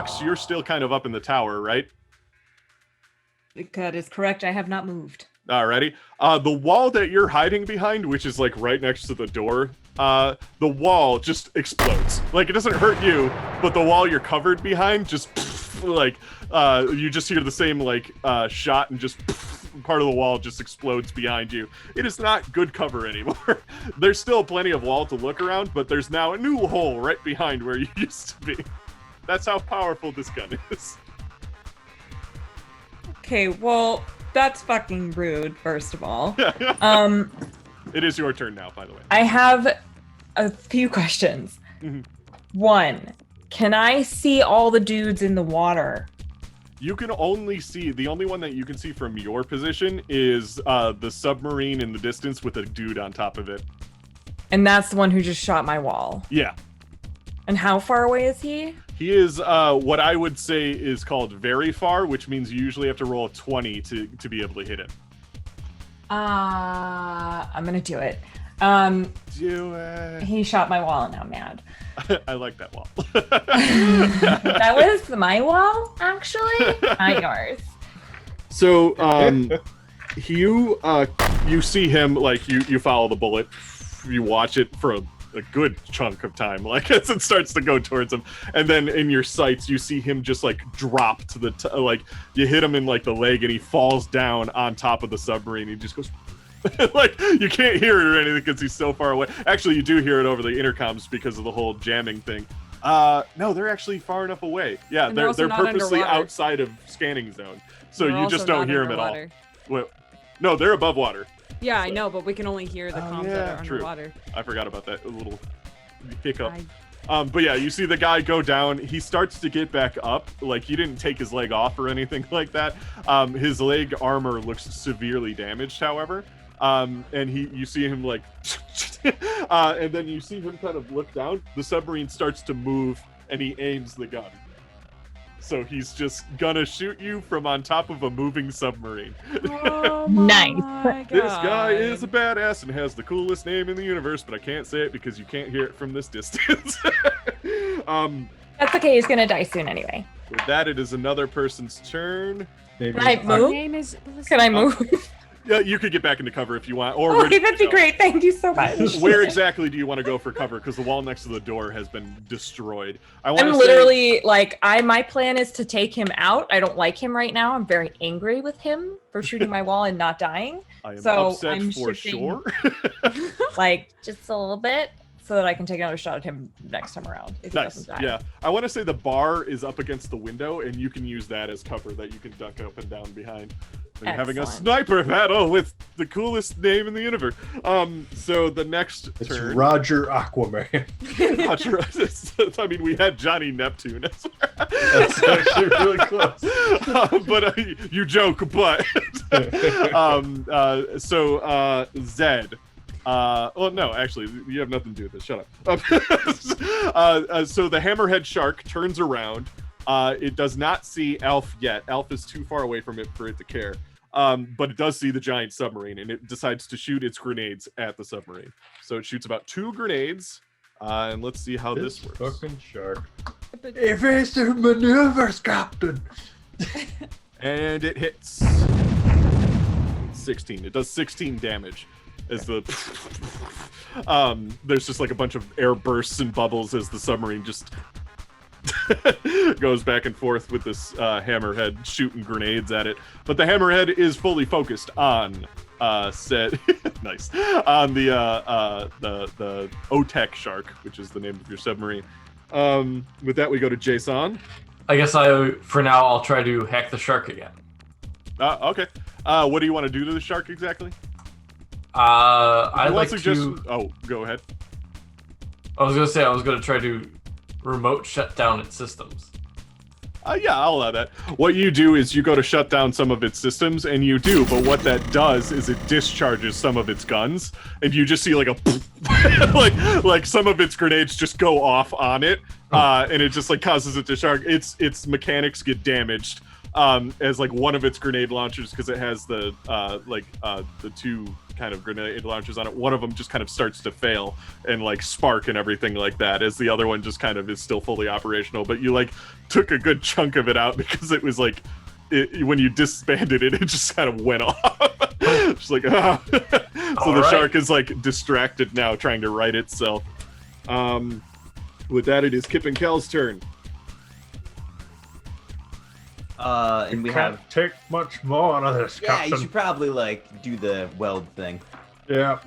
Fox, you're still kind of up in the tower, right? That is correct. I have not moved. Alrighty. The wall that you're hiding behind, which is like right next to the door, the wall just explodes. Like, it doesn't hurt you, but the wall you're covered behind just like you just hear the same like shot, and just part of the wall just explodes behind you. It is not good cover anymore. There's still plenty of wall to look around, but there's now a new hole right behind where you used to be. That's how powerful this gun is. Okay, well, that's fucking rude, first of all. It is your turn now, by the way. I have a few questions. One, can I see all the dudes in the water? You can only see, the only one that you can see from your position is the submarine in the distance with a dude on top of it. And that's the one who just shot my wall. Yeah. And how far away is he? He is what I would say is called very far, which means you usually have to roll a 20 to be able to hit him. I'm gonna do it. Do it. He shot my wall and I'm mad. I like that wall. That was my wall, actually, not yours. So, you see him, like, you follow the bullet, you watch it for a good chunk of time, like, as it starts to go towards him, and then in your sights, you see him just, like, drop to the, like, you hit him in, like, the leg, and he falls down on top of the submarine. He just goes, like, you can't hear it or anything because he's so far away. Actually, you do hear it over the intercoms because of the whole jamming thing. No, they're actually far enough away. Yeah, they're purposely outside of scanning zone, so you just don't hear them at all. Well, no, they're above water. Yeah, I know, but we can only hear the comms that are underwater. I forgot about that little hiccup. But yeah, you see the guy go down. He starts to get back up. Like, he didn't take his leg off or anything like that. His leg armor looks severely damaged, however. And you see him like, and then you see him kind of look down. The submarine starts to move, and he aims the gun. So he's just gonna shoot you from on top of a moving submarine. Oh my Nice. This guy is a badass and has the coolest name in the universe, but I can't say it because you can't hear it from this distance. That's okay, he's gonna die soon anyway. With that, it is another person's turn. Can I move? name is Can I move? Yeah, you could get back into cover if you want. Or Okay, that'd be great. Thank you so much. Where exactly do you want to go for cover? Because the wall next to the door has been destroyed. I'm literally like, my plan is to take him out. I don't like him right now. I'm very angry with him for shooting my wall and not dying. I am so upset I'm for shifting, sure. like, just a little bit, so that I can take another shot at him next time around. If he Nice. doesn't die. Yeah. I want to say the bar is up against the window, and you can use that as cover that you can duck up and down behind. You're having a sniper battle with the coolest name in the universe. So the next It's turn, Roger Aquaman. I mean, we had Johnny Neptune. That's actually really close. But you joke, but Zed. Well, no, actually, you have nothing to do with this. Shut up. So the hammerhead shark turns around. It does not see Alf yet. Alf is too far away from it for it to care. But it does see the giant submarine, and it decides to shoot its grenades at the submarine. So it shoots about 2 grenades, and let's see how this works. Fucking shark. Evasive maneuvers, Captain. And it hits 16. It does 16 damage. As the there's just like a bunch of air bursts and bubbles as the submarine just goes back and forth with this hammerhead shooting grenades at it. But the hammerhead is fully focused on nice on the OTEC shark, which is the name of your submarine. With that, we go to Jason. I guess for now I'll try to hack the shark again. Okay. What do you want to do to the shark exactly? I'd like to. Oh, go ahead. I was gonna try to remote shut down its systems. Yeah, I'll allow that. What you do is you go to shut down some of its systems, and you do, but what that does is it discharges some of its guns, and you just see like a like some of its grenades just go off on it, and it just like causes it to shark. Its mechanics get damaged, as like one of its grenade launchers, because it has the two kind of grenade launchers on it. One of them just kind of starts to fail and like spark and everything like that, as the other one just kind of is still fully operational. But you like took a good chunk of it out because it was like when you disbanded it, it just kind of went off. Just like ah. So the shark is like distracted now, trying to right itself. With that, it is Kip and Kel's turn. And we Can't have. take much more out of this, Yeah, Captain. you should probably like do the weld thing. Yeah.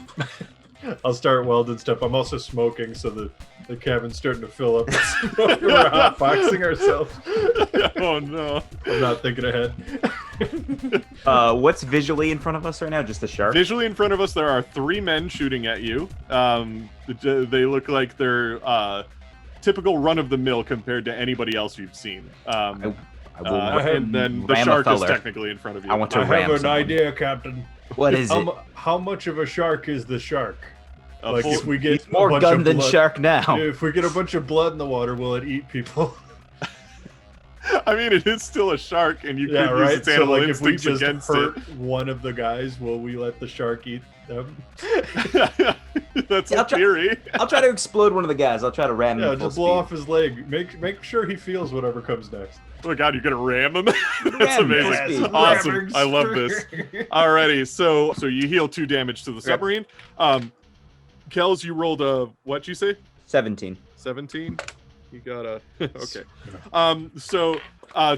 I'll start welding stuff. I'm also smoking, so the cabin's starting to fill up with smoke. We're hotboxing ourselves. Oh no. I'm not thinking ahead. What's visually in front of us right now? Just the shark? Visually in front of us, there are 3 men shooting at you. They look like they're typical run-of-the-mill compared to anybody else you've seen. I will And then the ram a shark is feller. technically in front of you. I want to I ram have an someone. idea, Captain. What is it? How much of a shark is the shark? A Like full- if we get More a bunch gun of than blood, shark now. If we get a bunch of blood in the water, will it eat people? I mean, it is still a shark, and you Yeah, could use right. its So animal like, if we instincts just against hurt one of the guys, will we let the shark eat them? it. That's Yeah, a I'll try- theory. I'll try to explode one of the guys. I'll try to ram him Yeah, at full just blow speed. off his leg. Make sure he feels whatever comes next. Oh god, you're gonna ram him? That's Ram him, amazing. yes. Awesome. Ramming I love this. Alrighty, so you heal 2 damage to the submarine. Kels, you rolled a what'd you say? 17. 17. You got a okay. So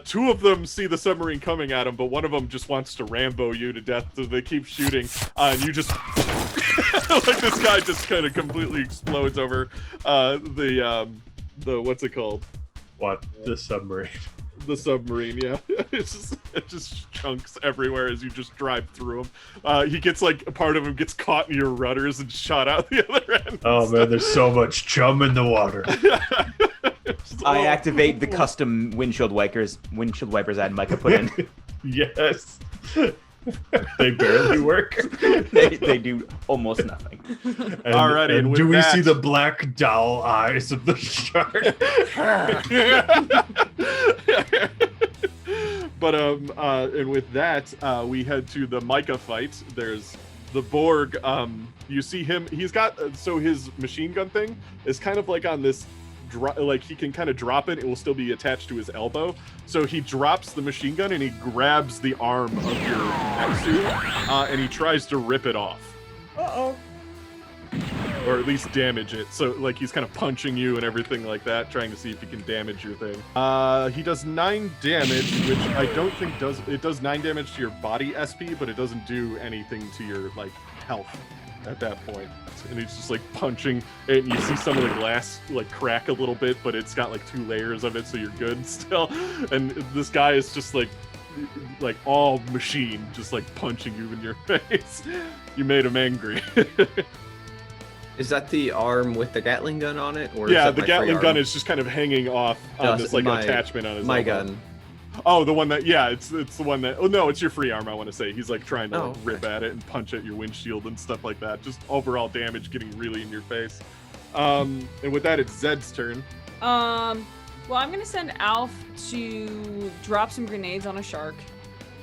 2 of them see the submarine coming at them, but one of them just wants to Rambo you to death, so they keep shooting, and you just like this guy just kind of completely explodes over the what's it called? What? The submarine. The submarine, yeah. It just chunks everywhere as you just drive through him. He gets like a part of him gets caught in your rudders and shot out the other end. Oh man, there's so much chum in the water. I activate the custom windshield wipers I had Micah put in. Yes. They barely work. they do almost nothing. And, Alrighty, and with do we that- see the black doll eyes of the shark? But and with that, we head to the Micah fight. There's the Borg. You see him. He's got so his machine gun thing is kind of like on this. Like he can kind of drop it. It will still be attached to his elbow. So he drops the machine gun and he grabs the arm of your Exu, and he tries to rip it off. Uh-oh. Or at least damage it. So like he's kind of punching you and everything like that, trying to see if he can damage your thing. He does 9 damage, which I don't think does 9 damage to your body SP, but it doesn't do anything to your like health at that point. And he's just like punching it, and you see some of the glass like crack a little bit, but it's got like 2 layers of it, so you're good still. And this guy is just like all machine, just like punching you in your face. You made him angry. Is that the arm with the Gatling gun on it? Or Yeah, is that the my Gatling free gun arm? is just kind of hanging off on No, this like my- attachment on his my elbow. gun. Oh, the one that it's the one that no, it's your free arm. I want to say he's like trying to Oh, like, rip at it and punch at your windshield and stuff like that. Just overall damage getting really in your face. And with that, it's Zed's turn. Well, I'm gonna send Alf to drop some grenades on a shark.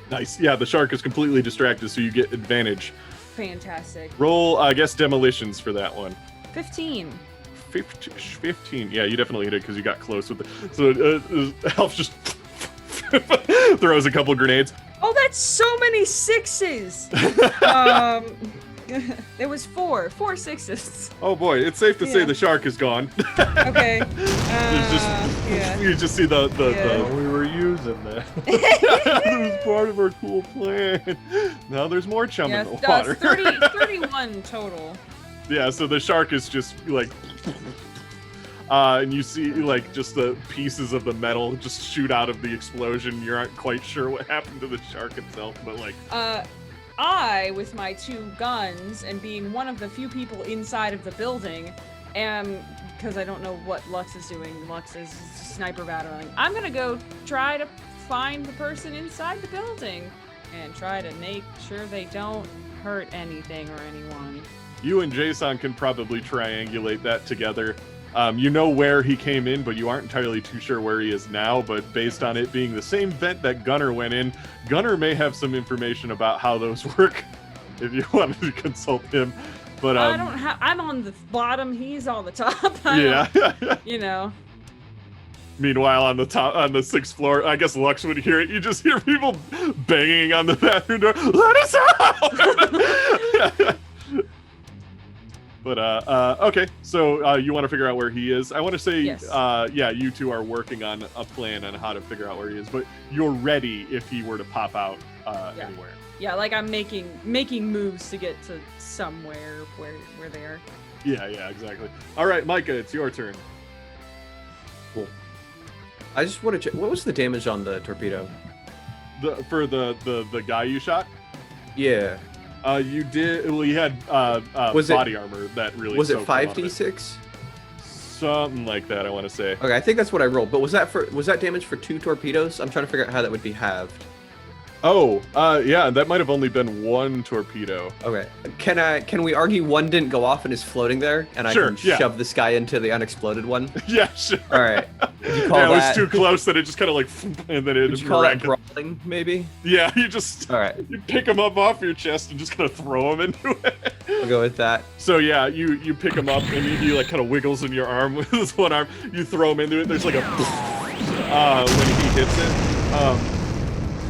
Nice. Yeah, the shark is completely distracted, so you get advantage. Fantastic. Roll, I guess, demolitions for that one. 15. 15. Yeah, you definitely hit it because you got close with it. So Elf just throws a couple grenades. Oh, that's so many 6s. There was 4 6s. Oh boy, it's safe to say Yeah. the shark is gone. Okay. Yeah. You just see the Yeah. Oh, we were using that. it was part of our cool plan. Now there's more chum Yeah, in the water. 31 total. Yeah, so the shark is just like, and you see like just the pieces of the metal just shoot out of the explosion. You aren't quite sure what happened to the shark itself, but like, I, with my 2 guns and being one of the few people inside of the building, because I don't know what Lux is doing. Lux is sniper battling. I'm gonna go try to find the person inside the building and try to make sure they don't hurt anything or anyone. you and Jason can probably triangulate that together. You know where he came in, but you aren't entirely too sure where he is now. But based on it being the same vent that Gunner went in, Gunner may have some information about how those work if you wanted to consult him. But I don't have. I'm on the bottom. He's on the top. yeah. You know. Meanwhile, on the 6th floor, I guess Lux would hear it. You just hear people banging on the bathroom door. Let us out! But okay, so you want to figure out where he is. I want to say, Yes. Yeah, you two are working on a plan on how to figure out where he is. But you're ready if he were to pop out anywhere. Yeah, like I'm making moves to get to somewhere where they are. Yeah, exactly. All right, Micah, it's your turn. Cool. I just want to check. What was the damage on the torpedo? For the guy you shot. Yeah. You did. Well, you had body armor that really. Was it soaked him up. 5d6? Something like that, I want to say. Okay, I think that's what I rolled. But was that damage for 2 torpedoes? I'm trying to figure out how that would be halved. Oh, yeah, that might have only been 1 torpedo. Okay. Can we argue one didn't go off and is floating there, and I Sure, can yeah. shove this guy into the unexploded one? Yeah, sure. All right. Would you call Yeah, it was that? too close that it just kind of like, and then it. Would you call that brawling? Maybe. Yeah, you just. All right. You pick him up off your chest and just kind of throw him into it. I'll go with that. So yeah, you pick him up and he like kind of wiggles in your arm with his one arm. You throw him into it. There's like a when he hits it.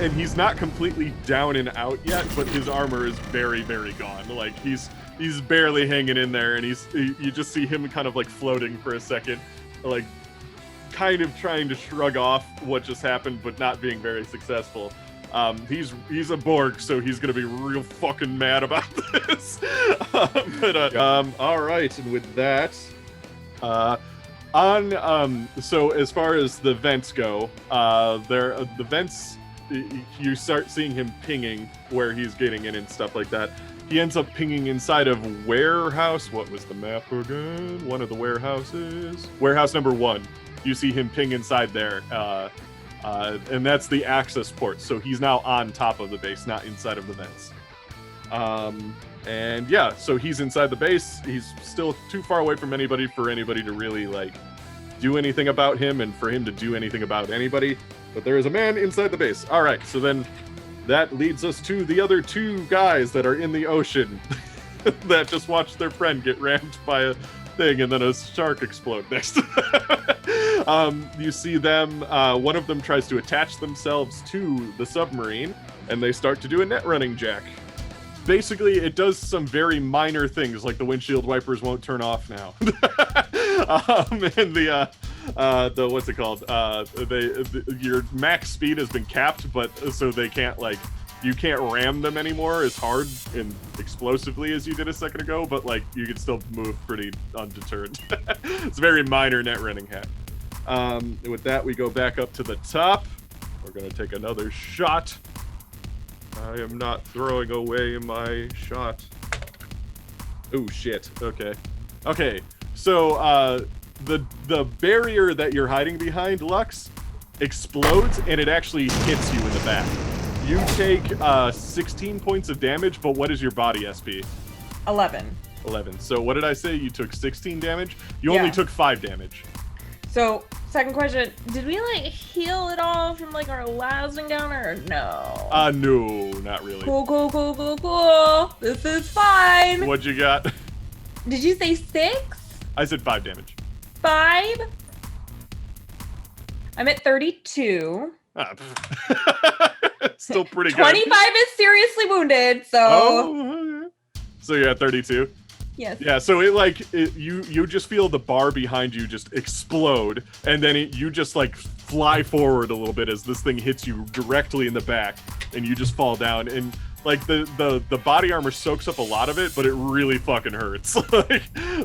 And he's not completely down and out yet, but his armor is very, very gone. Like he's barely hanging in there, and you just see him kind of like floating for a second, like kind of trying to shrug off what just happened, but not being very successful. He's a Borg, so he's gonna be real fucking mad about this. All right, and with that, so as far as the vents go, the vents. You start seeing him pinging where he's getting in and stuff like that. He ends up pinging inside of warehouse. What was the map again? One of the warehouses. Warehouse number 1. You see him ping inside there. And that's the access port. So he's now on top of the base, not inside of the vents. And yeah, so he's inside the base. He's still too far away from anybody for anybody to really like do anything about him and for him to do anything about anybody. But there is a man inside the base. All right, so then that leads us to the other 2 guys that are in the ocean that just watched their friend get rammed by a thing and then a shark explode next to them. You see them, one of them tries to attach themselves to the submarine and they start to do a net running jack. Basically, it does some very minor things, like the windshield wipers won't turn off now. And the what's it called? Your max speed has been capped, but so they can't like you can't ram them anymore as hard and explosively as you did a second ago. But like you can still move pretty undeterred. It's a very minor net running hack. With that, we go back up to the top. We're gonna take another shot. I am not throwing away my shot. Oh shit. Okay. So the barrier that you're hiding behind, Lux, explodes and it actually hits you in the back. You take 16 points of damage, but what is your body SP? 11. 11. So what did I say? You took 16 damage? You Yeah. only took 5 damage. So, second question, did we like heal it all from like our last encounter or no? No, not really. Cool. This is fine. What'd you got? Did you say 6? I said 5 damage. 5? I'm at 32. Still pretty good. 25 is seriously wounded, so Oh, so you're at 32? yes. Yeah, so you just feel the bar behind you just explode, and then you just like fly forward a little bit as this thing hits you directly in the back, and you just fall down, and like the body armor soaks up a lot of it, but it really fucking hurts.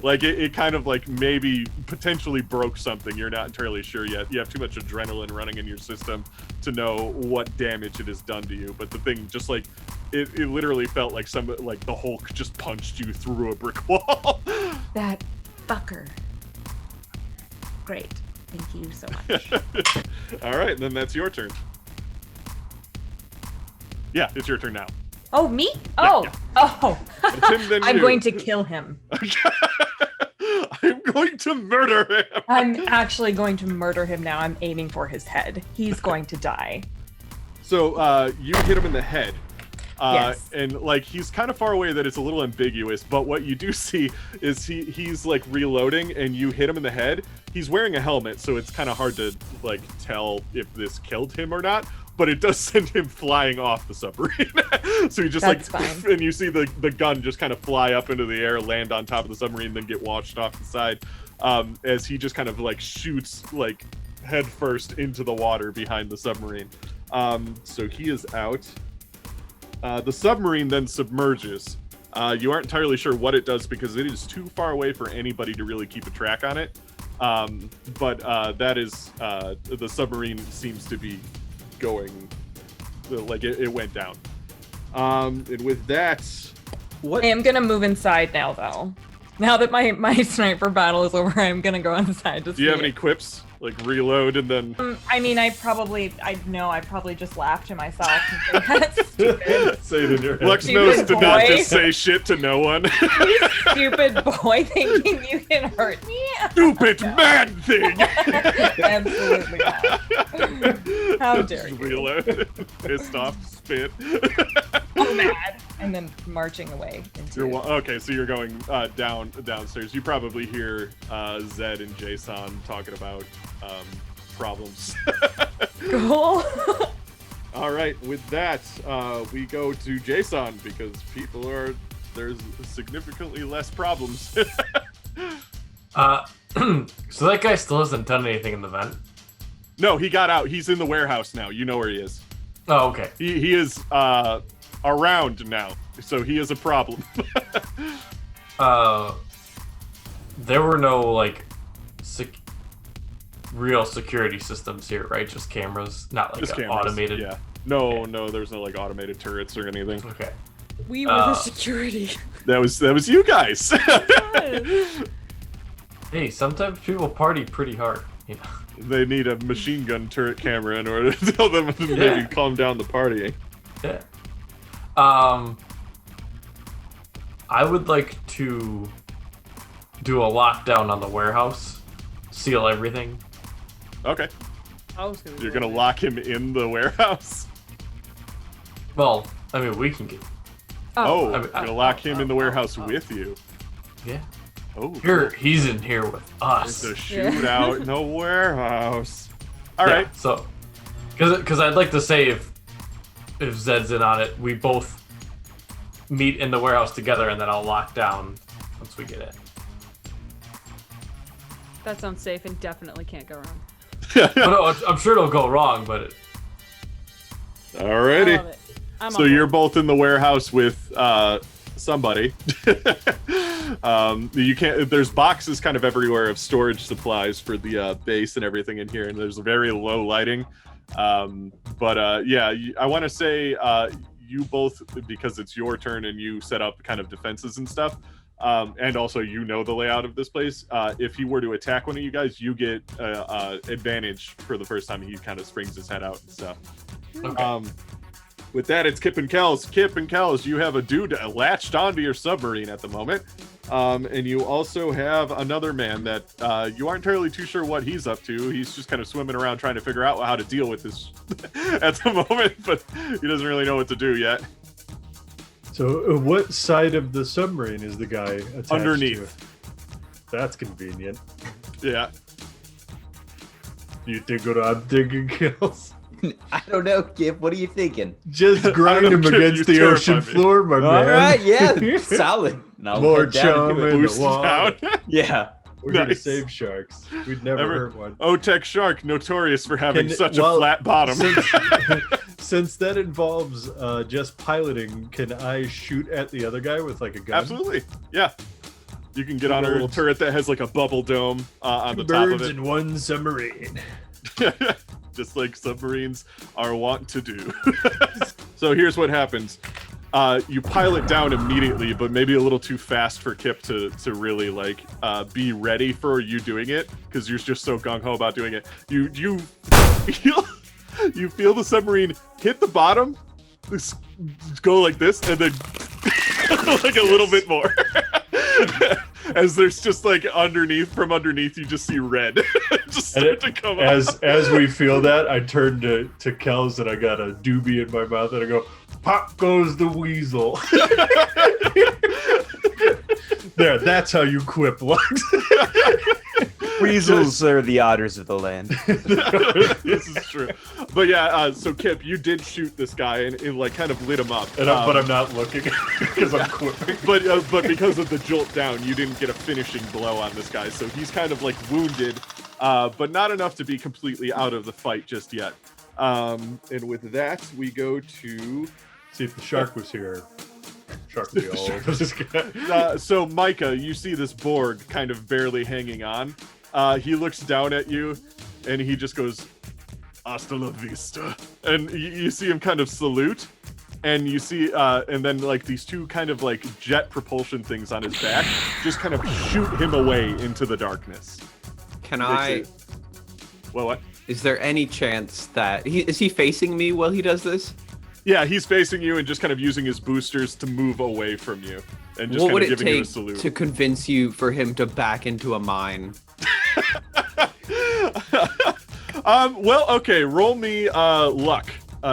like it kind of like maybe potentially broke something. You're not entirely sure yet. You have too much adrenaline running in your system to know what damage it has done to you. But the thing just like it literally felt like the Hulk just punched you through a brick wall. That fucker. Great. Thank you so much. All right, then that's your turn. Yeah, it's your turn now. Oh, me? Yeah, Oh. It's him, then I'm you. going to kill him. I'm going to murder him. I'm actually going to murder him now. I'm aiming for his head. He's going to die. So you hit him in the head. Yes. And like he's kind of far away that it's a little ambiguous, but what you do see is he's like reloading and you hit him in the head. He's wearing a helmet, so it's kind of hard to like tell if this killed him or not, but it does send him flying off the submarine. So he just That's like fine. and you see the gun just kind of fly up into the air, land on top of the submarine, then get washed off the side as he just kind of like shoots like head first into the water behind the submarine. So he is out. The submarine then submerges. You aren't entirely sure what it does because it is too far away for anybody to really keep a track on it. But that is the submarine seems to be going like it went down. And with that, What? I am gonna move inside now, though. Now that my sniper battle is over, I'm gonna go inside to see. do you have any quips? Like reload and then I mean, I probably just laughed to myself. And think that's stupid. Say it in your head. Lex Stupid knows to not boy. just say shit to no one. You stupid boy thinking you can hurt me. Stupid mad thing. Absolutely not. How dare you? Reload. Pissed off, spit. So mad. And then marching away into. Okay, so you're going downstairs. You probably hear Zed and Jason talking about problems. Cool. All right, with that, we go to Jason because there's significantly less problems. So that guy still hasn't done anything in the vent? No, he got out. He's in the warehouse now. You know where he is. Oh, okay. He is around now, so he is a problem. There were no, like, real security systems here, right? Just cameras, not like Just an cameras, automated. Yeah. No, there's no like automated turrets or anything. Okay. We were the security. That was you guys. Hey, sometimes people party pretty hard, you know. They need a machine gun turret camera in order to tell them to maybe calm down the partying. Yeah. I would like to do a lockdown on the warehouse, seal everything. Okay. I was gonna You're go gonna there. lock him in the warehouse? Well, I mean, we can get. Oh, I mean, you're gonna lock him in the warehouse with you. Yeah. Oh, He's in here with us. it's a shootout in a warehouse. All right. So, because I'd like to say if Zed's in on it, we both meet in the warehouse together, and then I'll lock down once we get in. That sounds safe and definitely can't go wrong. But no, I'm sure it'll go wrong, but I Alrighty. love it. I'm So on you're board. both in the warehouse with somebody. You can't. There's boxes kind of everywhere of storage supplies for the base and everything in here, and there's very low lighting. Yeah, I want to say you both, because it's your turn and you set up kind of defenses and stuff. And also, you know the layout of this place. If he were to attack one of you guys, you get advantage for the first time he kind of springs his head out and stuff. okay. With that, it's Kip and Kells. Kip and Kells, you have a dude latched onto your submarine at the moment. And you also have another man that you aren't entirely too sure what he's up to. He's just kind of swimming around trying to figure out how to deal with this at the moment, but he doesn't really know what to do yet. So, what side of the submarine is the guy attached Underneath. to? That's convenient. Yeah. You think what I'm thinking, Kills? I don't know, Kip. What are you thinking? Just grind him Kip, against you the ocean terrify me. floor, my man. All right, yeah, solid. Now More head down chum into it. in the Boost wall. down. Yeah. We're here to Nice. save sharks. We'd never hurt one. OTEC Shark, notorious for having Can- such well, a flat bottom. Since that involves just piloting, can I shoot at the other guy with like a gun? Absolutely. Yeah. You can get on a little birds. turret that has like a bubble dome on the Two top of birds it. in one submarine. Just like submarines are wont to do. So here's what happens. You pilot down immediately, but maybe a little too fast for Kip to really like be ready for you doing it, because you're just so gung-ho about doing it. You feel the submarine hit the bottom, go like this, and then like a little bit more. as there's just like from underneath, you just see red just start to come up. As we feel that, I turn to Kels and I got a doobie in my mouth and I go, "Pop goes the weasel." There, that's how you quip, Lux. Weasels are the otters of the land. This is true. But yeah, so Kip, you did shoot this guy and it like kind of lit him up. But I'm not looking because I'm quipping. But because of the jolt down, you didn't get a finishing blow on this guy. So he's kind of like wounded, but not enough to be completely out of the fight just yet. And with that, we go to... See, if the shark was here, shark would be all over this guy. So Micah, you see this Borg kind of barely hanging on. He looks down at you, and he just goes, "Hasta la vista." And you see him kind of salute, and you see, and then like these two kind of like jet propulsion things on his back just kind of shoot him away into the darkness. Can I? Well, what? Is there any chance that is he facing me while he does this? Yeah, he's facing you and just kind of using his boosters to move away from you, and just What would kind of it giving you a take salute. to convince you for him to back into a mine? Well, okay, roll me luck.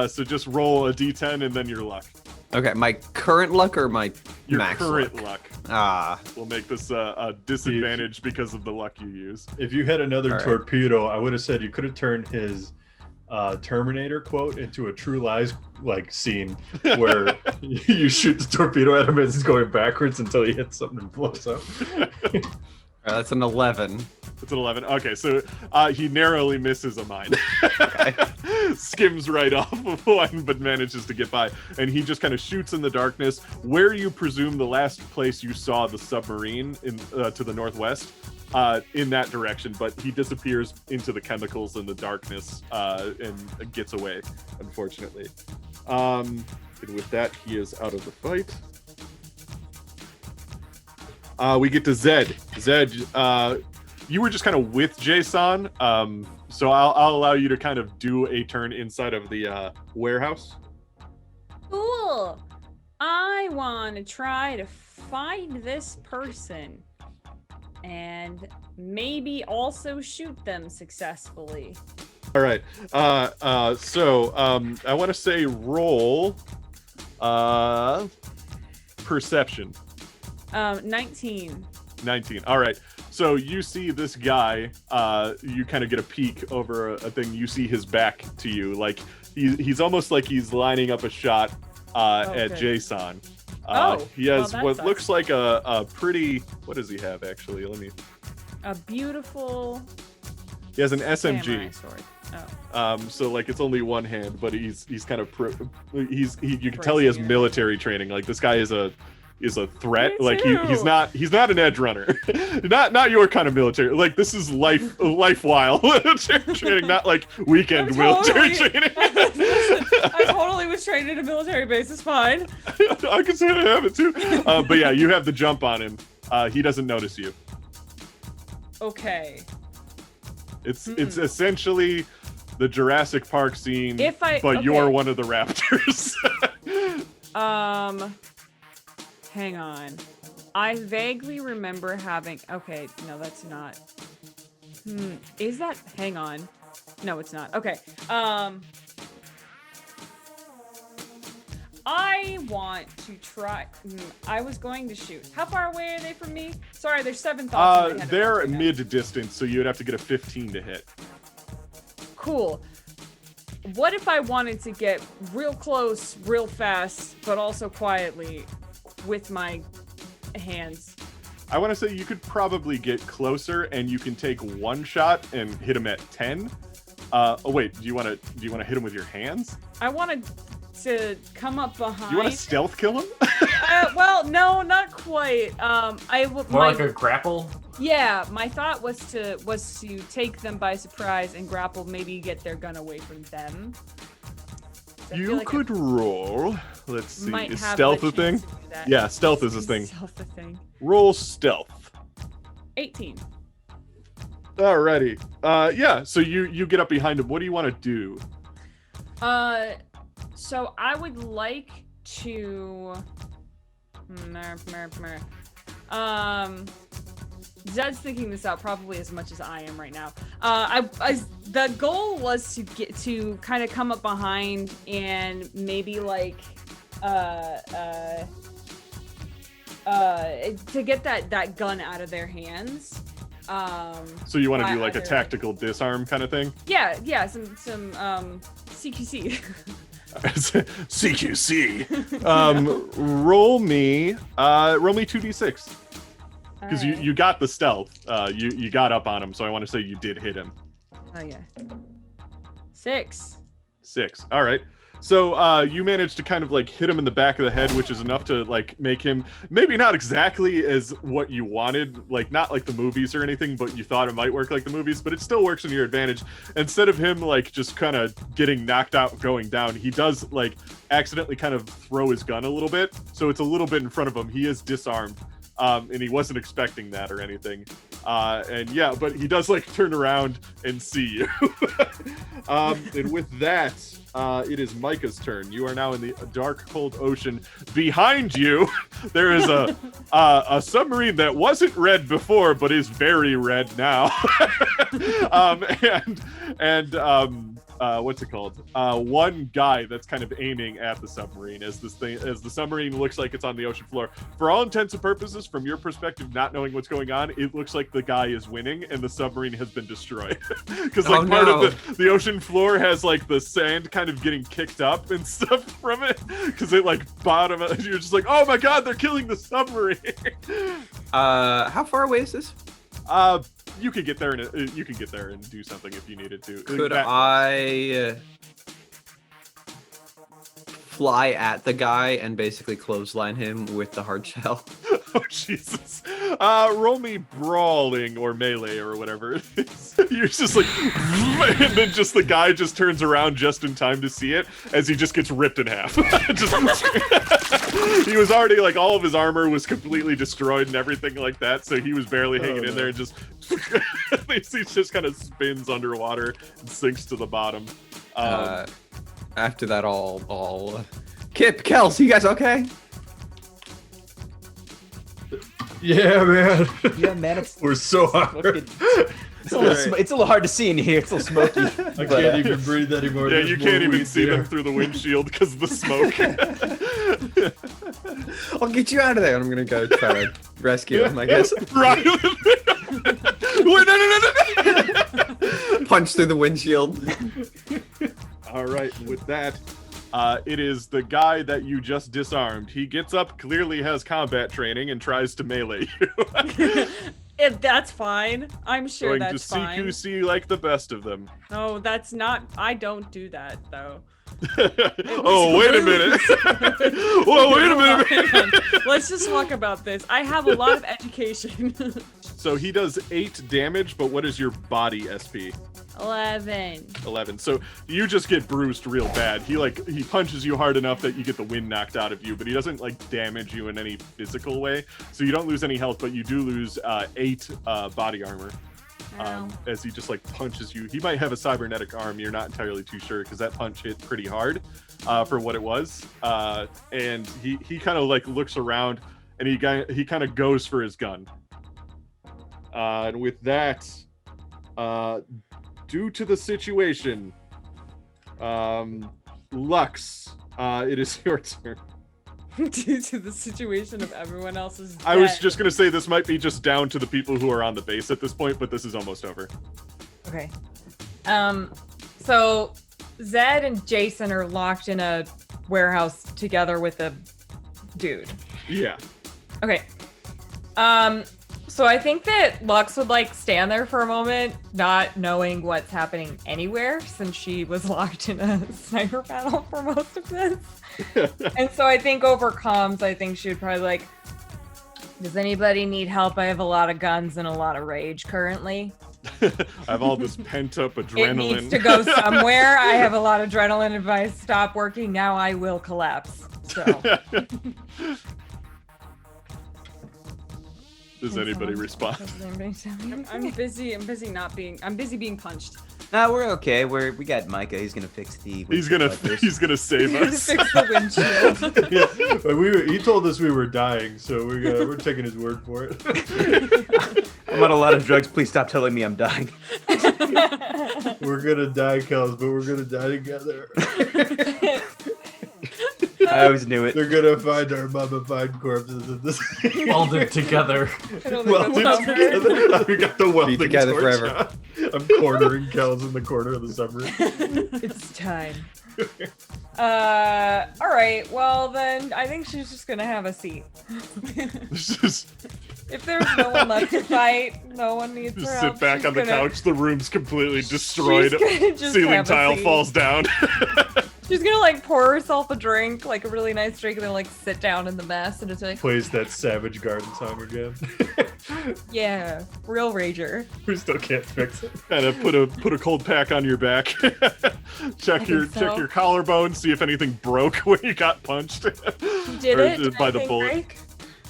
So just roll a d10 and then your luck. Okay, my current luck or my Your max current luck? luck. Ah, We'll make this a disadvantage because of the luck you use. If you had another All right. torpedo, I would have said you could have turned his Terminator quote into a True Lies like scene where you shoot the torpedo at him as he's going backwards until he hits something and blows up. that's an 11. It's an 11. Okay, so he narrowly misses a mine. Skims right off of one, but manages to get by. And he just kind of shoots in the darkness. Where you presume the last place you saw the submarine in to the northwest, in that direction, but he disappears into the chemicals in the darkness and gets away, unfortunately. And with that, he is out of the fight. We get to Zed. Zed, you were just kind of with Jason, so I'll allow you to kind of do a turn inside of the warehouse. Cool. I want to try to find this person and maybe also shoot them successfully. All right. So I want to say roll perception. 19. 19. All right. So you see this guy, you kind of get a peek over a thing. You see his back to you. Like he's almost like he's lining up a shot at Jason. He has what looks like a pretty, what does he have actually? Let me. A beautiful. He has an SMG. samurai sword. So like it's only one hand, but he's kind of you can tell he has military training. Like this guy is a threat. Me Like too. he's not an edge runner. not your kind of military. Like this is life while military training, not like weekend military training. I totally was trained in a military base. It's fine. I can say I have it too. But yeah, you have the jump on him. He doesn't notice you. Okay. It's essentially the Jurassic Park scene, but you're one of the raptors. Hang on. I vaguely remember having. Okay, no, that's not. Is that? Hang on. No, it's not. Okay. I want to try. I was going to shoot. How far away are they from me? Sorry, there's 7 thoughts. in my head They're right now. mid-distance, so you'd have to get a 15 to hit. Cool. What if I wanted to get real close, real fast, but also quietly with my hands? I want to say you could probably get closer, and you can take one shot and hit him at 10. Oh wait, do you want to hit him with your hands? I wanted to come up behind. You want to stealth kill him? Well, no, not quite. More like a grapple? Yeah, my thought was to take them by surprise and grapple, maybe get their gun away from them. I feel You like could roll. Let's I see. might Is have stealth the a thing? chance to do that. Yeah, stealth is a thing. Stealth a thing. Roll stealth. 18. Alrighty. Yeah. So you get up behind him. What do you want to do? So I would like to. Zed's thinking this out probably as much as I am right now. The goal was to get to kind of come up behind and maybe like to get that gun out of their hands. So you want to do like a either- tactical disarm kind of thing? Yeah, some CQC. CQC. Roll me 2d6 because you got the stealth. You got up on him, so I want to say you did hit him. Oh yeah. 6. 6. All right. So you managed to kind of like hit him in the back of the head, which is enough to like make him maybe not exactly as what you wanted, like not like the movies or anything, but you thought it might work like the movies, but it still works in your advantage. Instead of him like just kind of getting knocked out, going down, he does like accidentally kind of throw his gun a little bit. So it's a little bit in front of him. He is disarmed. And he wasn't expecting that or anything. And yeah, but he does like turn around and see you. And with that, it is Micah's turn. You are now in the dark, cold ocean. Behind you, there is a submarine that wasn't red before, but is very red now. What's it called? One guy that's kind of aiming at the submarine as the submarine looks like it's on the ocean floor. For all intents and purposes, from your perspective, not knowing what's going on, it looks like the guy is winning and the submarine has been destroyed. Because like part of the ocean floor has like the sand kind of getting kicked up and stuff from it. Because it like bottom, you're just like, oh my god, they're killing the submarine. How far away is this? You could get there and do something if you needed to. Could I fly at the guy and basically clothesline him with the hard shell? Oh Jesus! Roll me brawling or melee or whatever it is. You're just like, and then just the guy just turns around just in time to see it as he just gets ripped in half. He was already like all of his armor was completely destroyed and everything like that, so he was barely hanging in there and just he just kind of spins underwater and sinks to the bottom. After that, all Kip, Kels, you guys okay? Yeah, man. Yeah, man, it's We're so hard. it's a little hard to see in here. It's a little smoky. I can't even breathe anymore. Yeah, There's you more can't even weed see here. them through the windshield because of the smoke. I'll get you out of there. I'm gonna go try to rescue him, I guess. Right. Wait, no. Punch through the windshield. All right, with that, it is the guy that you just disarmed. He gets up, clearly has combat training, and tries to melee you. If that's fine. I'm sure Going that's to fine. CQC like the best of them. No, that's not. I don't do that though. Oh, wait a minute. Whoa, wait a minute. Hang on. Let's just talk about this. I have a lot of education. So he does 8 damage, but what is your body SP? 11. 11. So you just get bruised real bad. He punches you hard enough that you get the wind knocked out of you, but he doesn't like damage you in any physical way. So you don't lose any health, but you do lose 8 body armor. As he just like punches you. He might have a cybernetic arm. You're not entirely too sure because that punch hit pretty hard for what it was. And he kind of like looks around and he kind of goes for his gun. And with that, due to the situation, Lux, it is your turn. Due to the situation of everyone else's dead. I was just gonna say this might be just down to the people who are on the base at this point, but this is almost over. Okay. So Zed and Jason are locked in a warehouse together with a dude. Yeah. Okay. So I think that Lux would like stand there for a moment, not knowing what's happening anywhere, since she was locked in a sniper battle for most of this. And so I think over comms, I think she would probably like, does anybody need help? I have a lot of guns and a lot of rage currently. I have all this pent up adrenaline. It needs to go somewhere. I have a lot of adrenaline. If I stop working now, I will collapse. So. Does anybody respond? I'm busy being punched. Nah, we're okay. We got Micah. He's gonna fix the. He's gonna save us. Fix the windshield. Yeah, he told us we were dying, so we're taking his word for it. I'm on a lot of drugs. Please stop telling me I'm dying. We're gonna die, Kels, but we're gonna die together. I always knew it. They're gonna find our mummified corpses in this. Welded together. I don't think Welded that's together. We got the welding together torch. forever. I'm cornering Kels in the corner of the submarine. It's time. All right. Well, then I think she's just gonna have a seat. If there's no one left to fight, no one needs Just her sit help. back She's on the gonna- couch. The room's completely destroyed. She's gonna just Ceiling have a tile seat. falls down. She's gonna like pour herself a drink, like a really nice drink, and then like sit down in the mess and just like, Plays that Savage Garden song again. yeah, real rager. We still can't fix it. Kind of put a cold pack on your back. check your collarbone, see if anything broke when you got punched. Did Or it? by the Anything bullet. break?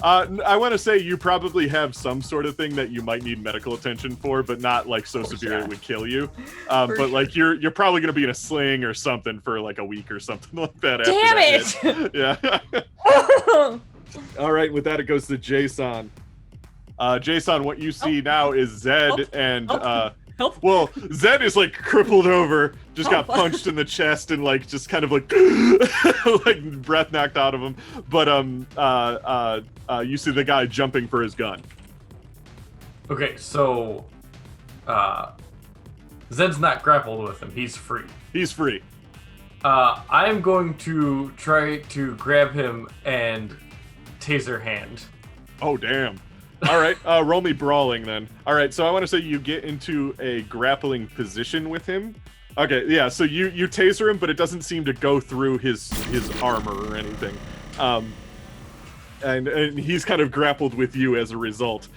I want to say you probably have some sort of thing that you might need medical attention for, but not like so severe it would kill you. But like you're probably gonna be in a sling or something for like a week or something like that. Damn after that hit. Yeah. All right. With that, it goes to Jason. Jason, what you see now is Zed and Help. well, Zed is like crippled over, just got Oh. punched in the chest and like just kind of like like breath knocked out of him. But you see the guy jumping for his gun. Okay, so Zed's not grappled with him. He's free. He's free. I am going to try to grab him and taser hand. Oh damn. All right, roll me brawling then. All right, so I want to say you get into a grappling position with him. Okay, yeah. So you taser him, but it doesn't seem to go through his armor or anything. And he's kind of grappled with you as a result.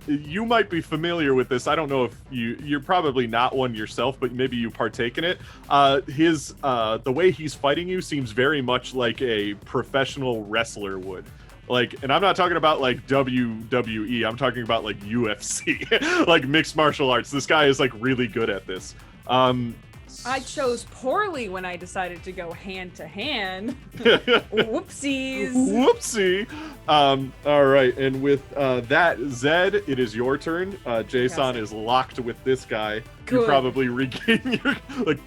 You might be familiar with this. I don't know if you're probably not one yourself, but maybe you partake in it. The way he's fighting you seems very much like a professional wrestler would. Like, and I'm not talking about like WWE. I'm talking about like UFC, like mixed martial arts. This guy is like really good at this. I chose poorly when I decided to go hand to hand. Whoopsies. Whoopsie. All right, and with that, Zed, it is your turn. Jason is locked with this guy. You Good. probably regain your like.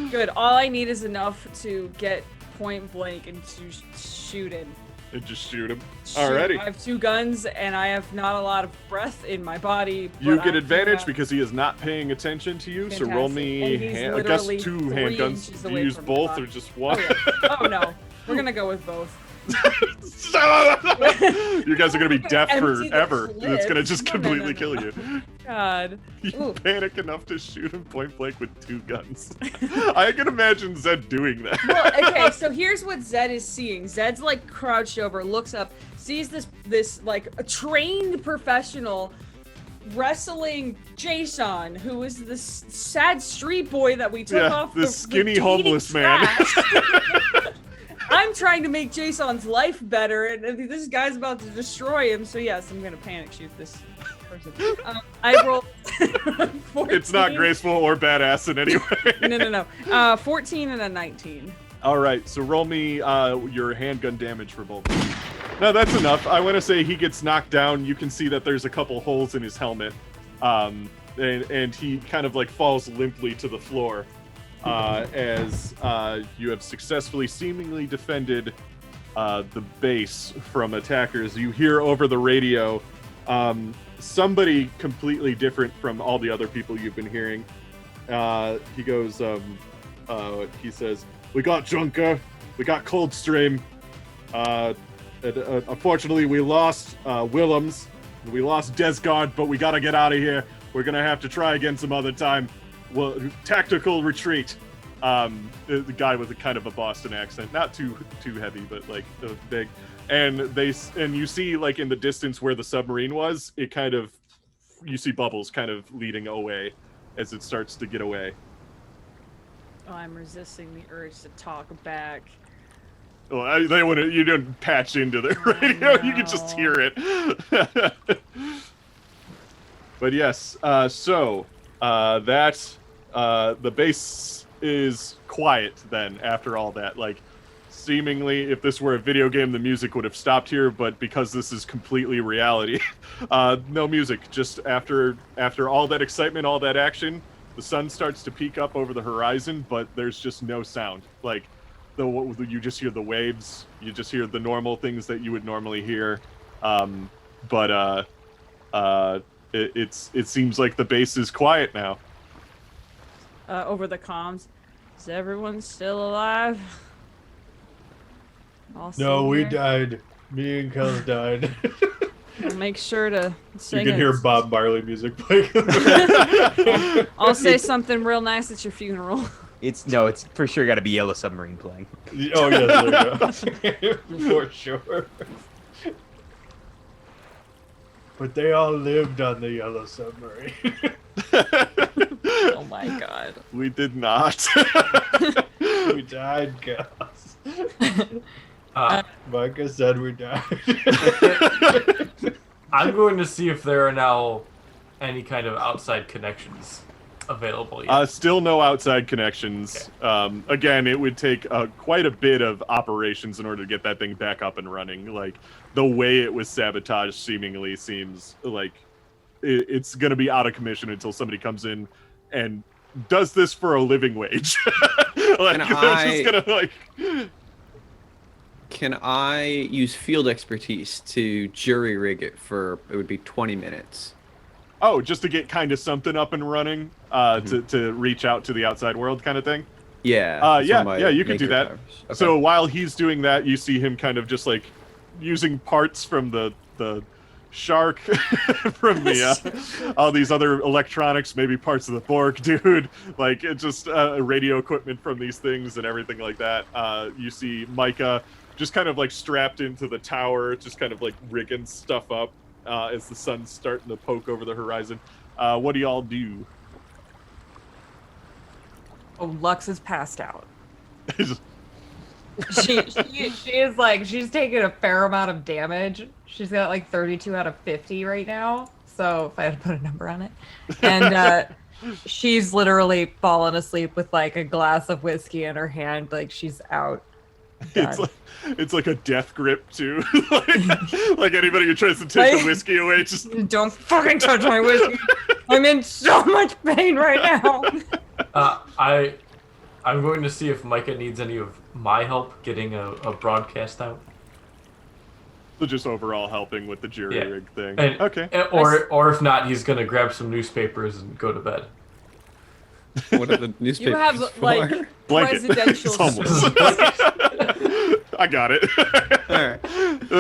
Good. All I need is enough to get point blank and to shoot him. And just shoot him. Shoot. Alrighty. I have 2 guns and I have not a lot of breath in my body. You but get I advantage do because he is not paying attention to you. So roll Fantastic. me, And he's I guess literally 2 3 handguns. inches Do you away use from my both body. or just one? Oh, yeah. Oh no, we're gonna go with both. You guys are gonna be deaf Empty the forever. clip. It's gonna just No, completely no. kill you. God. You Ooh. panic enough to shoot him point blank with 2 guns. I can imagine Zed doing that. Well, okay, so here's what Zed is seeing. Zed's like crouched over, looks up, sees this like a trained professional wrestling Jason, who is this sad street boy that we took Yeah, off this the skinny eating homeless man. trash. I'm trying to make Jason's life better, and this guy's about to destroy him. So yes, I'm gonna panic shoot this person. I rolled. 14. It's not graceful or badass in any way. No. 14 and a 19. All right, so roll me your handgun damage for both. No, that's enough. I want to say he gets knocked down. You can see that there's a couple holes in his helmet, and he kind of like falls limply to the floor as you have successfully, seemingly defended the base from attackers. You hear over the radio somebody completely different from all the other people you've been hearing. He goes, he says, "We got Junker, we got Coldstream. Unfortunately, we lost Willems, we lost Desgard, but we gotta get out of here. We're gonna have to try again some other time. Well, tactical retreat." The guy with a kind of a Boston accent, not too heavy, but like big. And you see like in the distance where the submarine was, it kind of, you see bubbles kind of leading away as it starts to get away. Oh, I'm resisting the urge to talk back. Well, they wouldn't. You didn't patch into the radio. You could just hear it. But yes. So the base is quiet then after all that. Like seemingly, if this were a video game, the music would have stopped here, but because this is completely reality, no music. Just after all that excitement, all that action, the sun starts to peak up over the horizon, but there's just no sound. Like, you just hear the waves, you just hear the normal things that you would normally hear, but it seems like the base is quiet now. Over the comms, is everyone still alive? All No, sitting we there? died. Me and Kels died. I'll make sure to You sing can it. hear Bob Marley music playing. I'll say something real nice at your funeral. It's for sure got to be Yellow Submarine playing. Oh yes, there you go. For sure. But they all lived on the Yellow Submarine. Oh my god. We did not. We died, guys. Micah said we died. I'm going to see if there are now any kind of outside connections available yet. Still no outside connections. Okay. Again, it would take quite a bit of operations in order to get that thing back up and running. Like, the way it was sabotaged seemingly seems like it's going to be out of commission until somebody comes in and does this for a living wage. Like, they're just gonna, like... Can I use field expertise to jury rig it for, it would be 20 minutes? Oh, just to get kind of something up and running, to reach out to the outside world kind of thing? Yeah. Yeah, you could do that. Okay. So while he's doing that, you see him kind of just, like, using parts from the shark, from the all these other electronics, maybe parts of the Borg dude, like, it just radio equipment from these things and everything like that. You see Micah just kind of, like, strapped into the tower, just kind of, like, rigging stuff up as the sun's starting to poke over the horizon. What do y'all do? Oh, Lux is passed out. She is like, she's taking a fair amount of damage. She's got like 32 out of 50 right now. So if I had to put a number on it. And she's literally fallen asleep with like a glass of whiskey in her hand. Like, she's out. Done. It's like a death grip too. like anybody who tries to take the whiskey away, just don't fucking touch my whiskey. I'm in so much pain right now. I'm going to see if Micah needs any of my help getting a broadcast out. So just overall helping with the jury rig thing. And, okay. Or if not, he's gonna grab some newspapers and go to bed. What are the newspapers You have for? like Blanket. presidential. It's almost. I got it. Alright.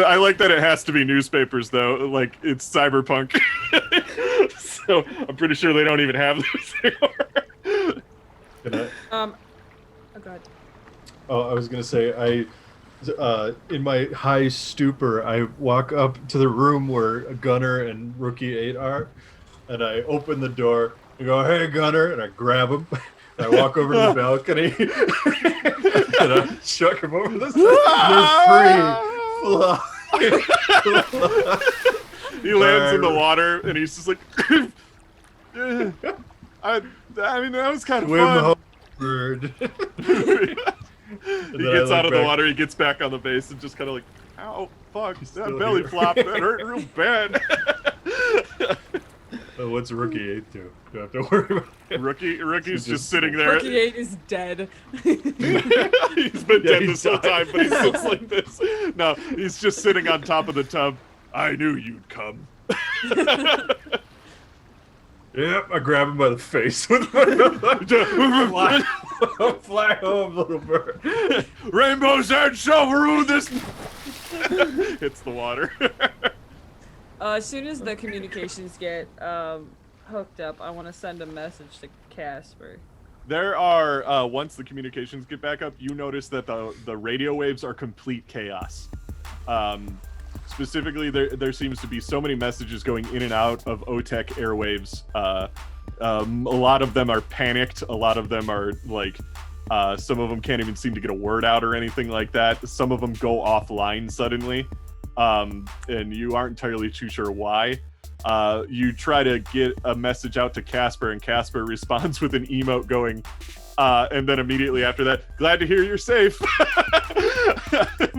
I like that it has to be newspapers though. Like, it's Cyberpunk. So I'm pretty sure they don't even have those anymore. Oh god. Oh, I was gonna say, in my high stupor, I walk up to the room where Gunner and Rookie 8 are, and I open the door and go, "Hey, Gunner," and I grab him. And I walk over to the balcony, and I chuck him over the side. You're free. He lands in the water and he's just like, I mean, that was kind of Swim fun. home, bird. He gets out of the water, he gets back on the base and just kind of like, ow, fuck, that still belly here. flop, that hurt real bad. What's Rookie 8 do? You have to worry about it. Rookie's just sitting there. Rookie 8 is dead. He's been dead he this whole died. time, but he sits like this. No, he's just sitting on top of the tub. I knew you'd come. Yep, I grab him by the face with my fly home, little bird. Rainbow's Edge shall rule this. Hits the water. As soon as the communications get hooked up, I want to send a message to Casper. There are once the communications get back up, you notice that the radio waves are complete chaos. Specifically, there seems to be so many messages going in and out of OTEC airwaves. A lot of them are panicked. A lot of them are like, some of them can't even seem to get a word out or anything like that. Some of them go offline suddenly, and you aren't entirely too sure why. You try to get a message out to Casper, and Casper responds with an emote going, And then immediately after that, glad to hear you're safe.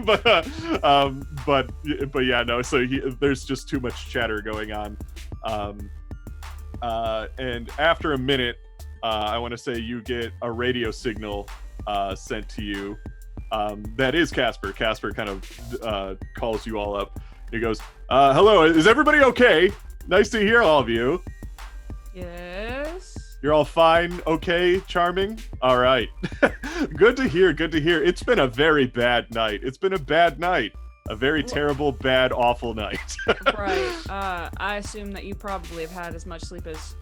but yeah, no. So there's just too much chatter going on. And after a minute, I want to say you get a radio signal sent to you. That is Casper. Casper kind of calls you all up. He goes, hello, is everybody okay? Nice to hear all of you. Yes. You're all fine, okay, charming? All right. Good to hear, good to hear. It's been a very bad night. It's been a bad night. A very terrible, bad, awful night. Right. I assume that you probably have had as much sleep as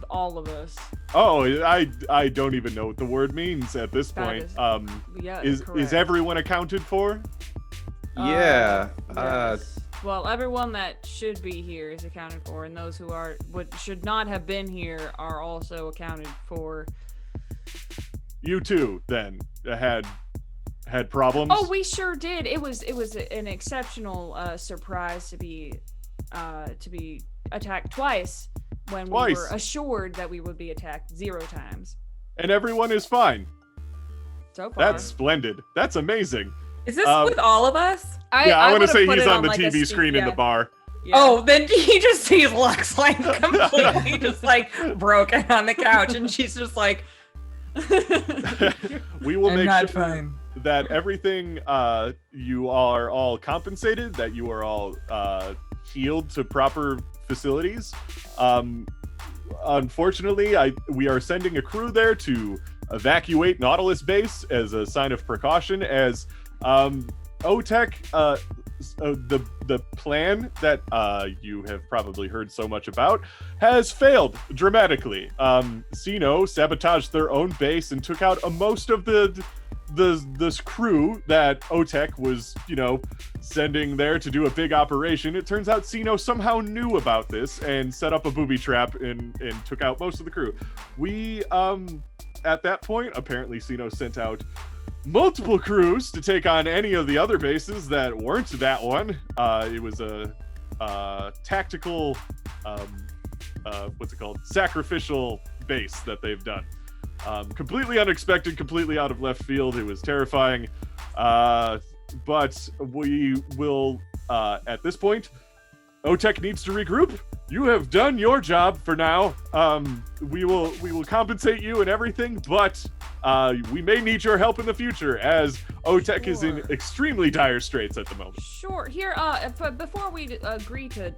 all of us. Oh, I don't even know what the word means at this point. Yeah, is correct. everyone accounted for? Yeah. Yes. Well, everyone that should be here is accounted for, and those who should not have been here are also accounted for. You too, then, had problems? Oh, we sure did. It was an exceptional surprise to be attacked twice when we were assured that we would be attacked 0 times. And everyone is fine. So far. That's splendid. That's amazing. Is this with all of us? I want to say he's on the like TV screen in the bar. Yeah. Oh, then he just sees Lux like completely just like broken on the couch, and she's just like, We will I'm make not sure fine. that everything you are all compensated, that you are all healed to proper facilities. Unfortunately, we are sending a crew there to evacuate Nautilus base as a sign of precaution, as OTEC, the plan that you have probably heard so much about has failed dramatically. CINO sabotaged their own base and took out most of this crew that OTEC was, sending there to do a big operation. It turns out CINO somehow knew about this and set up a booby trap and took out most of the crew. We, at that point, apparently CINO sent out multiple crews to take on any of the other bases that weren't that one. It was a tactical, sacrificial base that they've done. Completely unexpected, completely out of left field. It was terrifying. But we will, at this point, OTEC needs to regroup. You have done your job for now. We will compensate you and everything, but we may need your help in the future, as OTEC is in extremely dire straits at the moment. Sure. Here, but before we agree to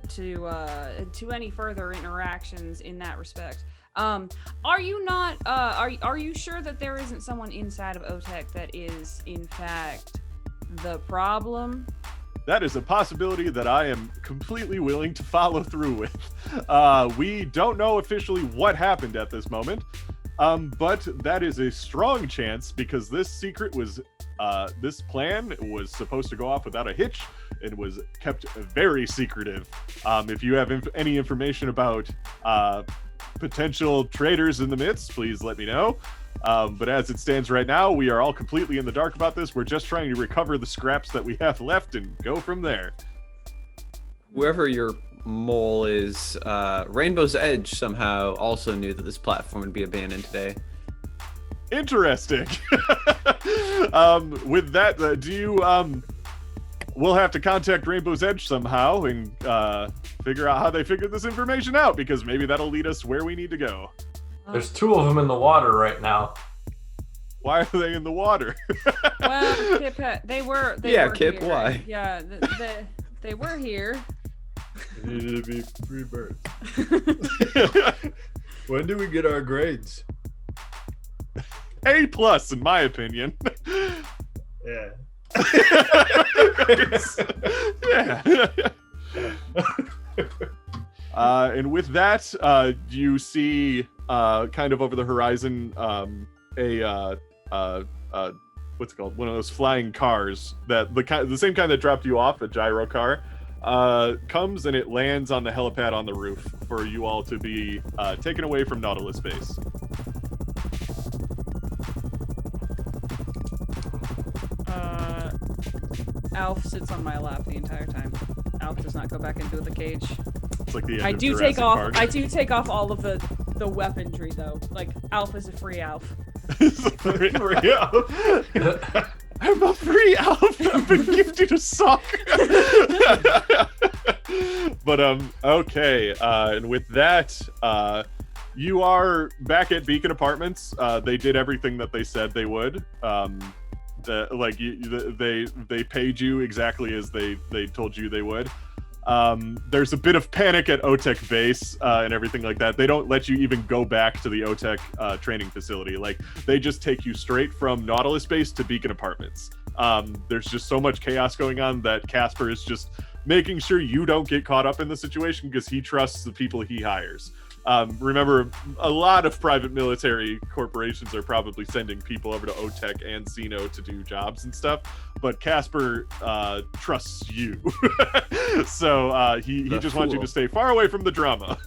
any further interactions in that respect, are you not? Are you sure that there isn't someone inside of OTEC that is in fact the problem? That is a possibility that I am completely willing to follow through with. We don't know officially what happened at this moment, but that is a strong chance, because this secret was, this plan was supposed to go off without a hitch. It was kept very secretive. If you have any information about potential traitors in the midst, please let me know. But as it stands right now, we are all completely in the dark about this. We're just trying to recover the scraps that we have left and go from there. Whoever your mole is, Rainbow's Edge somehow also knew that this platform would be abandoned today. Interesting. With that, do you, we'll have to contact Rainbow's Edge somehow and figure out how they figured this information out, because maybe that'll lead us where we need to go. There's 2 of them in the water right now. Why are they in the water? Well, Kip, they were Kip, here. why? Yeah, they were here. Needed to be free birds. When do we get our grades? A+ in my opinion. Yeah. Yeah. And with that, you see kind of over the horizon what's it called? One of those flying cars that the same kind that dropped you off, a gyro car, comes and it lands on the helipad on the roof for you all to be taken away from Nautilus base. Alf sits on my lap the entire time. Alf does not go back into the cage. It's like the end I of do Jurassic take off. Park. I do take off all of the the weaponry though. Like Alpha's a free Alf. I'm a free elf. I've been gifted a sock. But okay. And with that, you are back at Beacon Apartments. They did everything that they said they would. They paid you exactly as they told you they would. There's a bit of panic at OTEC base and everything like that. They don't let you even go back to the OTEC training facility. Like, they just take you straight from Nautilus base to Beacon Apartments. There's just so much chaos going on that Casper is just making sure you don't get caught up in the situation because he trusts the people he hires. Remember, a lot of private military corporations are probably sending people over to OTEC and CINO to do jobs and stuff, but Casper trusts you. So he just wants you to stay far away from the drama.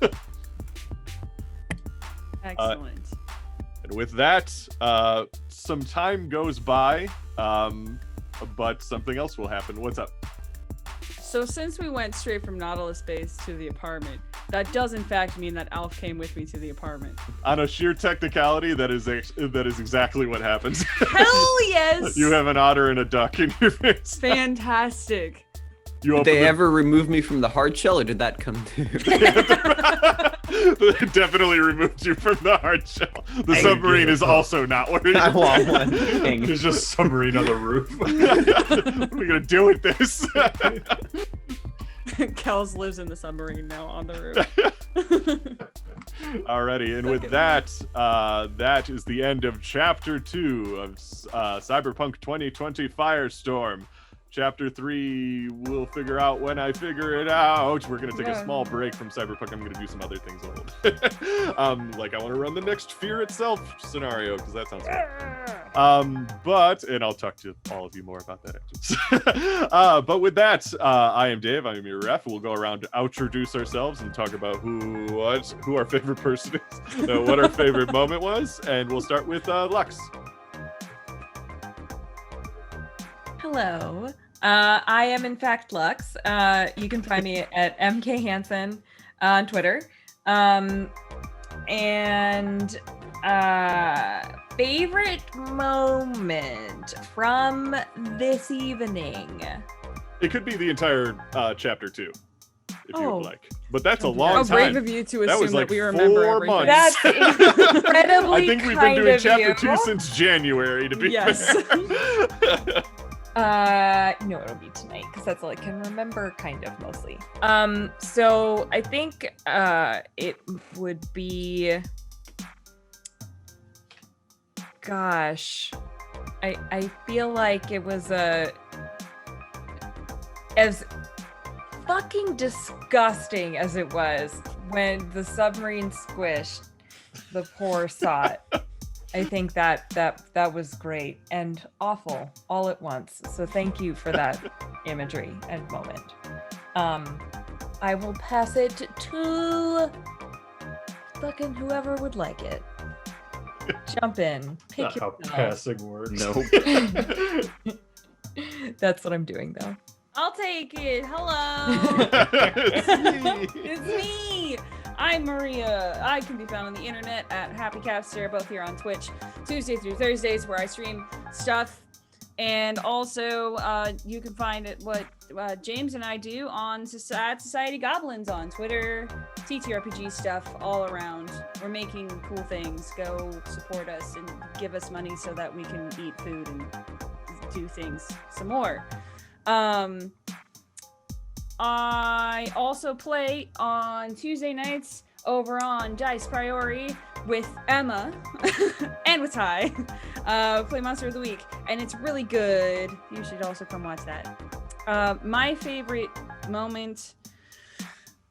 Excellent. And with that, some time goes by, but something else will happen. What's up? So since we went straight from Nautilus base to the apartment, that does in fact mean that Alf came with me to the apartment. On a sheer technicality, that is exactly what happens. Hell yes! You have an otter and a duck in your face. Fantastic. Did they ever remove me from the hard shell, or did that come too? They definitely removed you from the hard shell. The submarine is also not where I want one. There's just a submarine on the roof. What are we gonna do with this? Kels lives in the submarine now on the roof. Alrighty, and with that, that is the end of Chapter 2 of Cyberpunk 2020 Firestorm. Chapter 3, we'll figure out when I figure it out. We're going to take a small break from Cyberpunk. I'm going to do some other things a little bit. Like, I want to run the next Fear Itself scenario, because that sounds good. And I'll talk to all of you more about that after. But with that, I am Dave. I am your ref. We'll go around to introduce ourselves and talk about who our favorite person is, what our favorite moment was, and we'll start with Lux. Hello. I am in fact Lux. You can find me at MK Hansen on Twitter. Favorite moment from this evening. It could be the entire Chapter 2, if you would like. But that's a long How time. brave of you to That assume was like that we remember 4 everything. months. That's incredibly I think we've been doing kind Chapter of 2 you. since January, to be Yes. fair. No, it'll be tonight because that's all I can remember, kind of mostly. So I think it would be. Gosh, I feel like it was as fucking disgusting as it was when the submarine squished the poor Sot. I think that was great and awful all at once. So thank you for that imagery and moment. I will pass it to fucking whoever would like it. Jump in. Pick Not how yourself. passing works. Nope. That's what I'm doing though. I'll take it. Hello. It's me. It's me. I'm Maria. I can be found on the internet at HappyCapster, both here on Twitch, Tuesday through Thursdays, where I stream stuff. And also, you can find it what James and I do on Society Goblins on Twitter, TTRPG stuff all around. We're making cool things. Go support us and give us money so that we can eat food and do things some more. I also play on Tuesday nights over on Dice Priori with Emma and with Ty. Play Monster of the Week, and it's really good. You should also come watch that. My favorite moment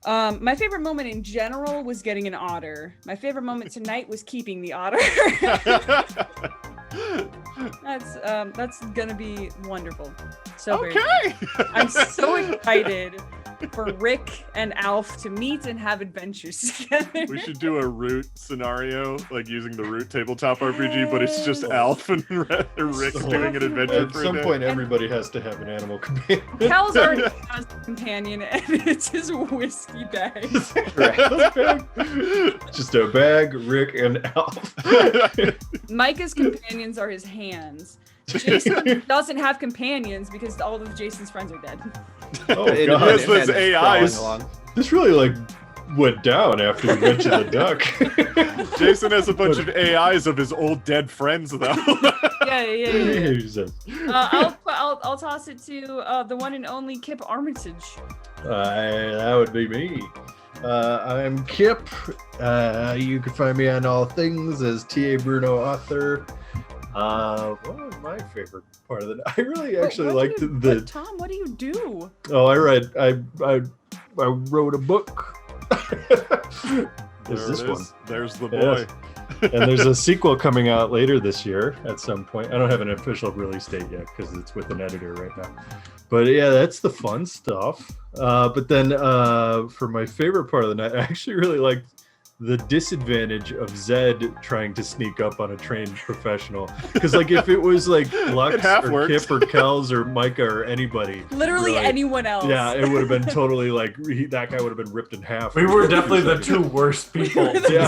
in general was getting an otter. My favorite moment tonight was keeping the otter. That's gonna be wonderful. So very Okay. I'm so excited for Rick and Alf to meet and have adventures together. We should do a root scenario, like using the root tabletop RPG, but it's just Alf and Rick doing an adventure At for some a day. point, everybody has to have an animal companion. Cal's already has a companion, and it's his whiskey bag. Just a bag, Rick, and Alf. Micah's companions are his hands. Jason doesn't have companions because all of Jason's friends are dead. Oh, Yes, God. those Independent AIs. crawling along. This really, like, went down after we mentioned the duck. Jason has a bunch of AIs of his old dead friends, though. Yeah. Jesus. I'll toss it to the one and only Kip Armitage. That would be me. I'm Kip. You can find me on all things as T.A. Bruno author. What was my favorite part of the I really actually liked the Tom, what do you do? Oh, I wrote a book. There's this one. There's the boy. Yes. And there's a sequel coming out later this year at some point. I don't have an official release date yet because it's with an editor right now. But yeah, that's the fun stuff. But then for my favorite part of the night, I actually really liked the disadvantage of Zed trying to sneak up on a trained professional. Because like if it was like Lux half or worked. Kip or Kels or Micah or anybody, Literally really, anyone else. yeah, it would have been totally like that guy would have been ripped in half. We were definitely the two worst people. Yeah.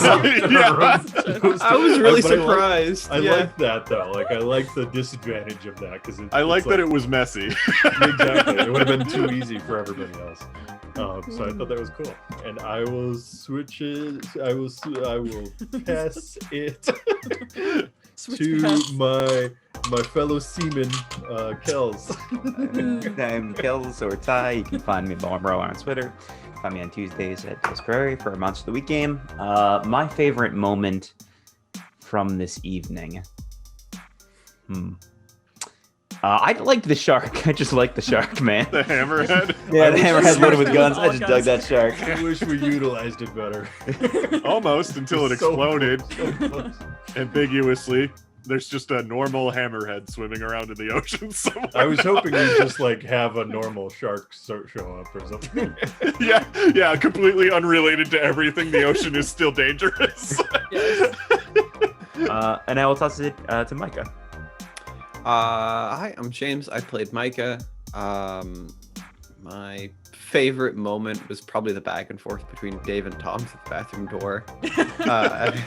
I was really But surprised. I like that though. Like I like the disadvantage of that because I like that it was messy. exactly. It would have been too easy for everybody else. So I thought that was cool. And I will switch it. I will pass it to my fellow seaman, Kels. I'm Kells or Ty. You can find me Bro on Twitter. Find me on Tuesdays at Disprairie for a Monster of the Week game. My favorite moment from this evening. I liked the shark. I just like the shark, man. The hammerhead. Yeah, the hammerhead loaded with Shark guns. with I all just dug that shark. I wish we utilized it better. Almost until it So exploded. close. Ambiguously. There's just a normal hammerhead swimming around in the ocean somewhere. I was hoping you'd just like have a normal shark show up or something. yeah, completely unrelated to everything. The ocean is still dangerous. And I will toss it to Micah. Hi, I'm James. I played Micah. My favorite moment was probably the back and forth between Dave and Tom through the bathroom door.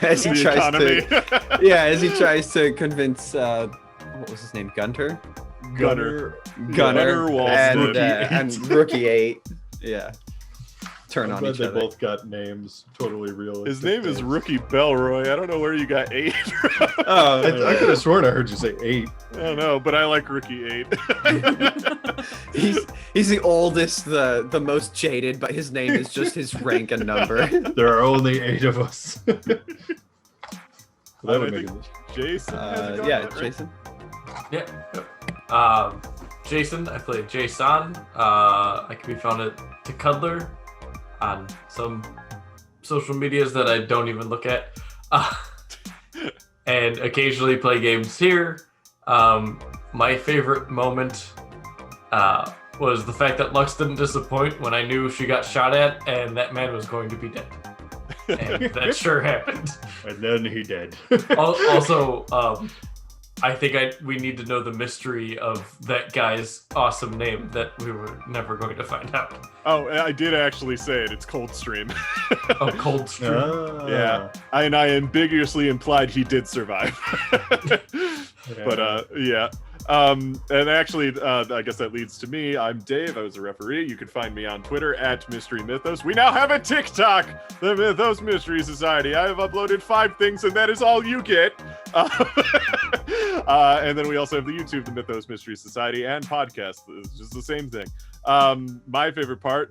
As he The tries economy. to, yeah, as he tries to convince, what was his name, Gunter, Gunner Gunner, Walston. and Rookie 8. Yeah, turn I'm on glad each they other. both got names totally real. His name is Rookie Belroy. I don't know where you got 8 from. Oh, I could have sworn I heard you say 8. I don't know, but I like Rookie 8. he's the oldest, the most jaded, but his name is just his rank and number. There are only 8 of us. That I would think make it. Jason. has it going Yeah, on, right? Jason. Yeah. Jason, I played Jason. I can be found at Cuddler on some social medias that I don't even look at. And occasionally play games here. My favorite moment was the fact that Lux didn't disappoint when I knew she got shot at and that man was going to be dead. And that sure happened. And then he did. Also, I think we need to know the mystery of that guy's awesome name that we were never going to find out. Oh, I did actually say it. It's Coldstream. Oh, Coldstream. Yeah. And I ambiguously implied he did survive. But yeah. And actually, I guess that leads to me. I'm Dave. I was a referee. You can find me on Twitter at Mystery Mythos. We now have a TikTok, the Mythos Mystery Society. I have uploaded 5 things, and that is all you get. And then we also have the YouTube, the Mythos Mystery Society, and podcast. It's just the same thing. My favorite part,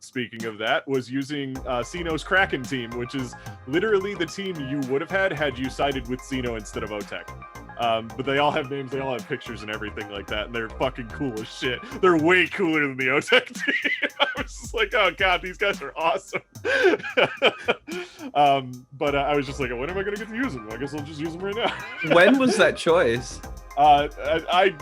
speaking of that, was using CINO's Kraken team, which is literally the team you would have had you sided with CINO instead of OTEC. But they all have names, they all have pictures and everything like that, and they're fucking cool as shit. They're way cooler than the OTEC team. I was just like, oh god, these guys are awesome. But I was just like, when am I gonna get to use them? I guess I'll just use them right now. When was that choice? I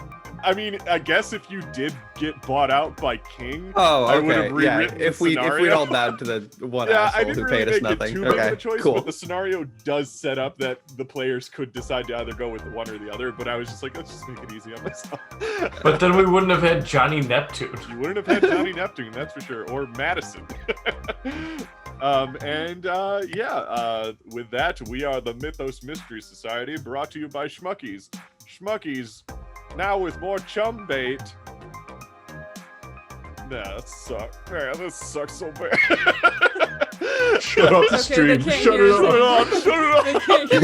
I mean, I guess if you did get bought out by King, Oh, I would okay. have Yeah, rewritten if the we scenario. all bowed to the one Yeah, I asshole didn't who really paid us make nothing. it too much of Okay, a choice, cool. but the scenario does set up that the players could decide to either go with one or the other. But I was just like, let's just make it easy on myself. But then we wouldn't have had Johnny Neptune. You wouldn't have had Johnny Neptune, that's for sure, or Madison. With that, we are the Mythos Mystery Society, brought to you by Schmuckies. Schmuckies, now with more chum bait. Nah, that sucks. Man, this sucks so bad. Shut up the Okay, they stream. can't Shut hear it you. up. Shut it up! Shut it up! They can't-